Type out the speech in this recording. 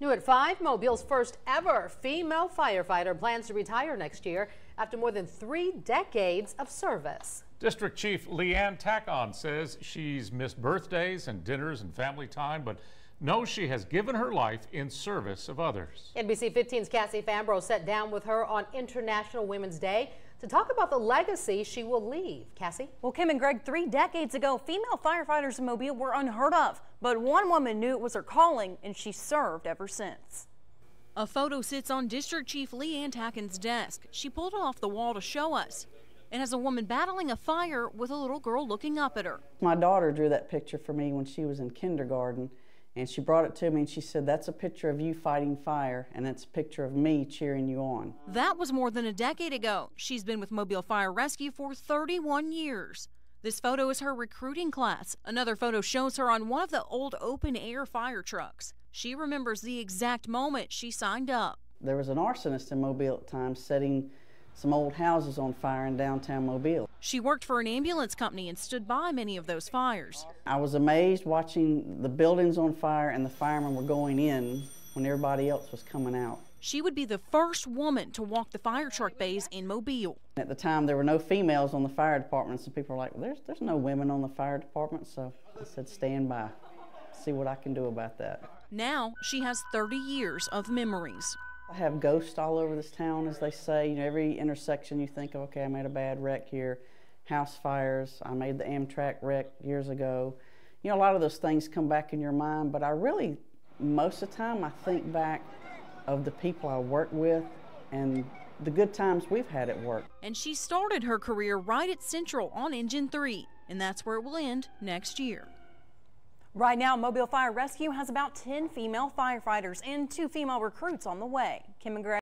New at 5, Mobile's first ever female firefighter plans to retire next year after more than 3 decades of service. District Chief Leanne Tackon says she's missed birthdays and dinners and family time, but knows she has given her life in service of others. NBC 15's Cassie Fambro sat down with her on International Women's Day to talk about the legacy she will leave. Cassie? Well, Kim and Greg, 3 decades ago, female firefighters in Mobile were unheard of, but one woman knew it was her calling, and she served ever since. A photo sits on District Chief Leanne Tackon's desk. She pulled it off the wall to show us. It has a woman battling a fire with a little girl looking up at her. My daughter drew that picture for me when she was in kindergarten, and she brought it to me and she said, "That's a picture of you fighting fire, and that's a picture of me cheering you on." That was more than a decade ago. She's been with Mobile Fire Rescue for 31 years. This photo is her recruiting class. Another photo shows her on one of the old open-air fire trucks. She remembers the exact moment she signed up. There was an arsonist in Mobile at times setting some old houses on fire in downtown Mobile. She worked for an ambulance company and stood by many of those fires. I was amazed watching the buildings on fire and the firemen were going in when everybody else was coming out. She would be the first woman to walk the fire truck bays in Mobile. At the time, there were no females on the fire department, so people were like, well, there's no women on the fire department, so I said, stand by, see what I can do about that. Now she has 30 years of memories. I have ghosts all over this town, as they say. You know, every intersection you think, okay, I made a bad wreck here. House fires, I made the Amtrak wreck years ago. You know, a lot of those things come back in your mind, but I really, most of the time, I think back of the people I work with and the good times we've had at work. And she started her career right at Central on Engine 3, and that's where it will end next year. Right now, Mobile Fire Rescue has about 10 female firefighters and 2 female recruits on the way. Kim and Greg.